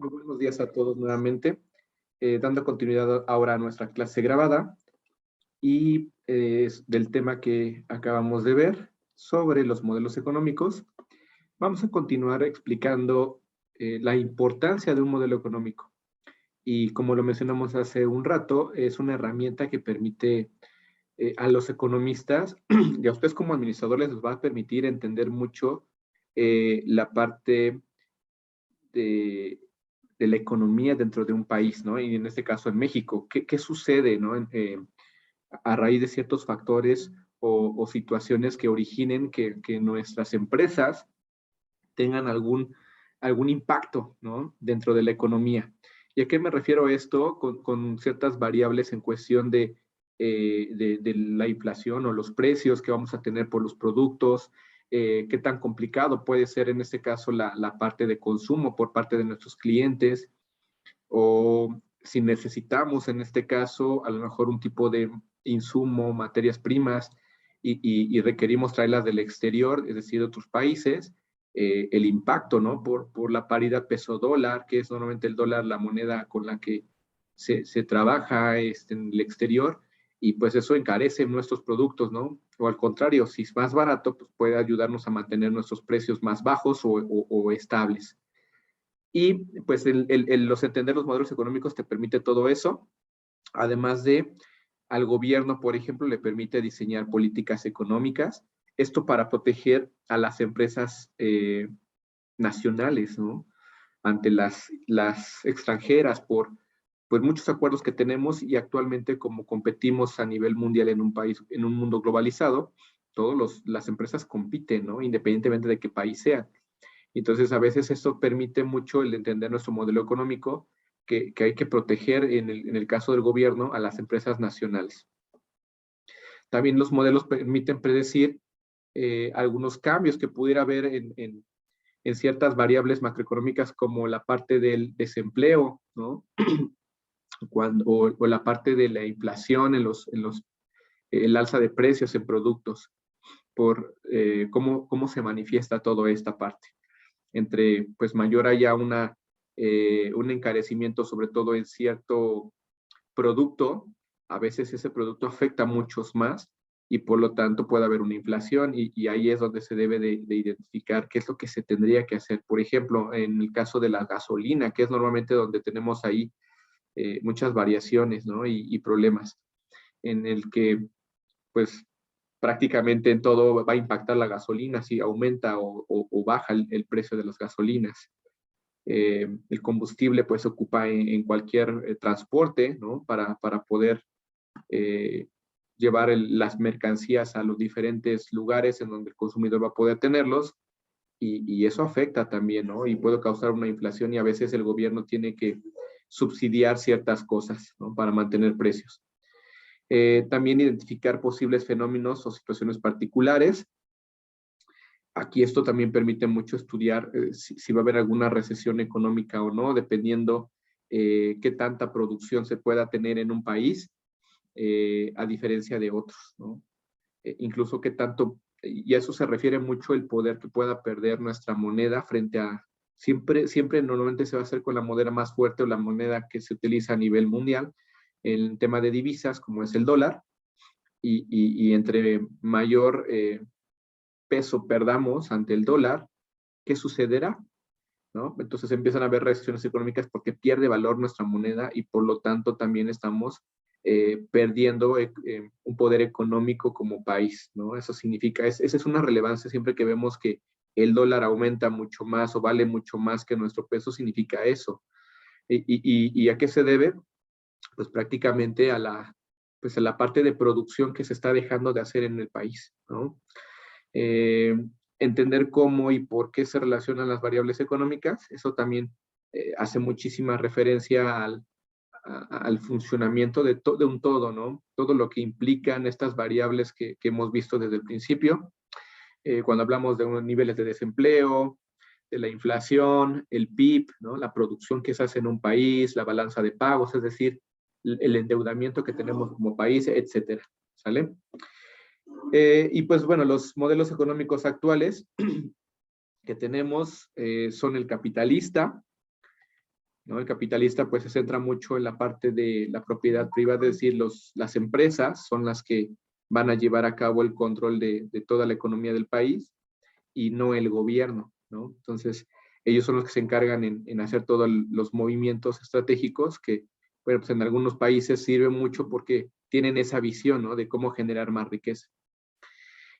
Muy buenos días a todos nuevamente, dando continuidad ahora a nuestra clase grabada y es del tema que acabamos de ver sobre los modelos económicos. Vamos a continuar explicando la importancia de un modelo económico y como lo mencionamos hace un rato, es una herramienta que permite a los economistas y a ustedes como administradores les va a permitir entender mucho la parte de, de la economía dentro de un país, ¿no? Y en este caso en México, ¿qué sucede, ¿no? A raíz de ciertos factores o situaciones que originen que nuestras empresas tengan algún impacto, ¿no? Dentro de la economía. ¿Y a qué me refiero a esto? Con ciertas variables en cuestión de la inflación o los precios que vamos a tener por los productos, qué tan complicado puede ser en este caso la parte de consumo por parte de nuestros clientes, o si necesitamos en este caso a lo mejor un tipo de insumo, materias primas, y requerimos traerlas del exterior, es decir, de otros países, el impacto, ¿no? Por la paridad peso-dólar, que es normalmente el dólar la moneda con la que se trabaja en el exterior, y pues eso encarece nuestros productos, ¿no? O al contrario, si es más barato, pues puede ayudarnos a mantener nuestros precios más bajos o estables. Y pues los entender los modelos económicos te permite todo eso, además de al gobierno, por ejemplo, le permite diseñar políticas económicas, esto para proteger a las empresas nacionales, ¿no? Ante las extranjeras por pues muchos acuerdos que tenemos y actualmente como competimos a nivel mundial en un país, en un mundo globalizado, todas las empresas compiten, ¿no? Independientemente de qué país sea. Entonces, a veces esto permite mucho el entender nuestro modelo económico que hay que proteger en el caso del gobierno a las empresas nacionales. También los modelos permiten predecir algunos cambios que pudiera haber en ciertas variables macroeconómicas como la parte del desempleo, ¿no? O la parte de la inflación el alza de precios en productos, por cómo se manifiesta toda esta parte. Entre pues mayor haya un encarecimiento, sobre todo en cierto producto, a veces ese producto afecta a muchos más y por lo tanto puede haber una inflación y ahí es donde se debe de identificar qué es lo que se tendría que hacer. Por ejemplo, en el caso de la gasolina, que es normalmente donde tenemos ahí muchas variaciones, ¿no? Y problemas en el que pues prácticamente en todo va a impactar la gasolina, si aumenta o baja el precio de las gasolinas. El combustible pues se ocupa en cualquier transporte, ¿no? Para poder eh, llevar las mercancías a los diferentes lugares en donde el consumidor va a poder tenerlos y eso afecta también, ¿no? Y puede causar una inflación y a veces el gobierno tiene que subsidiar ciertas cosas, ¿no? Para mantener precios. También identificar posibles fenómenos o situaciones particulares. Aquí esto también permite mucho estudiar si va a haber alguna recesión económica o no, dependiendo qué tanta producción se pueda tener en un país, a diferencia de otros, ¿no? Incluso qué tanto, y a eso se refiere mucho el poder que pueda perder nuestra moneda frente a, siempre normalmente se va a hacer con la moneda más fuerte o la moneda que se utiliza a nivel mundial, el tema de divisas, como es el dólar, y entre mayor peso perdamos ante el dólar, ¿qué sucederá? ¿No? Entonces empiezan a haber reacciones económicas porque pierde valor nuestra moneda y por lo tanto también estamos perdiendo un poder económico como país, ¿no? Eso significa, esa es una relevancia siempre que vemos que el dólar aumenta mucho más o vale mucho más que nuestro peso, significa eso. ¿Y a qué se debe? Pues prácticamente pues a la parte de producción que se está dejando de hacer en el país, ¿no? Eh, Entender cómo y por qué se relacionan las variables económicas, eso también hace muchísima referencia al funcionamiento de un todo, ¿no? Todo lo que implican estas variables que hemos visto desde el principio, cuando hablamos de unos niveles de desempleo, de la inflación, el PIB, ¿no? La producción que se hace en un país, la balanza de pagos, es decir, el endeudamiento que tenemos como país, etcétera, ¿sale? Y pues bueno, los modelos económicos actuales que tenemos son el capitalista, ¿no? El capitalista pues se centra mucho en la parte de la propiedad privada, es decir, las empresas son las que van a llevar a cabo el control de toda la economía del país y no el gobierno, ¿no? Entonces, ellos son los que se encargan en hacer todos los movimientos estratégicos que, bueno, pues en algunos países sirve mucho porque tienen esa visión, ¿no? De cómo generar más riqueza.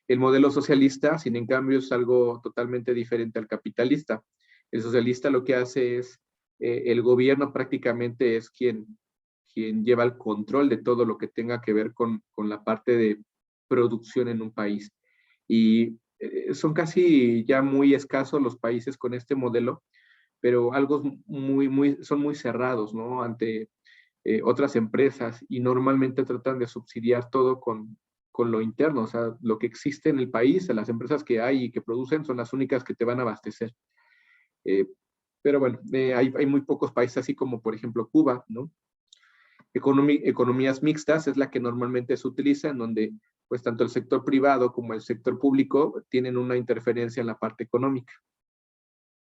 El modelo socialista, sin en cambio, es algo totalmente diferente al capitalista. El socialista lo que hace es, el gobierno prácticamente es quien lleva el control de todo lo que tenga que ver con la parte de producción en un país. Y son casi ya muy escasos los países con este modelo, pero algo son muy cerrados, ¿no? Ante otras empresas y normalmente tratan de subsidiar todo con lo interno, o sea, lo que existe en el país, las empresas que hay y que producen son las únicas que te van a abastecer. Eh, pero bueno, hay muy pocos países así como por ejemplo Cuba, ¿no? Economías mixtas es la que normalmente se utiliza, en donde pues tanto el sector privado como el sector público tienen una interferencia en la parte económica.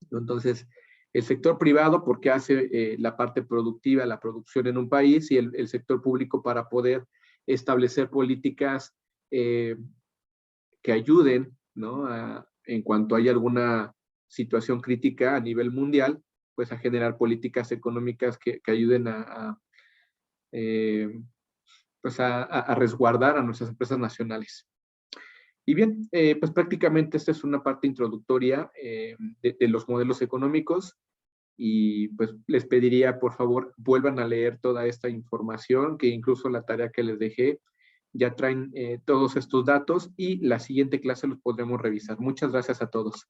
Entonces, el sector privado porque hace la parte productiva, la producción en un país, y el sector público para poder establecer políticas eh, que ayuden, ¿no? En cuanto hay alguna situación crítica a nivel mundial, pues a generar políticas económicas que ayuden eh, pues a resguardar a nuestras empresas nacionales. Y bien, pues prácticamente esta es una parte introductoria de los modelos económicos y pues les pediría por favor vuelvan a leer toda esta información, que incluso la tarea que les dejé ya traen todos estos datos y la siguiente clase los podremos revisar. Muchas gracias a todos.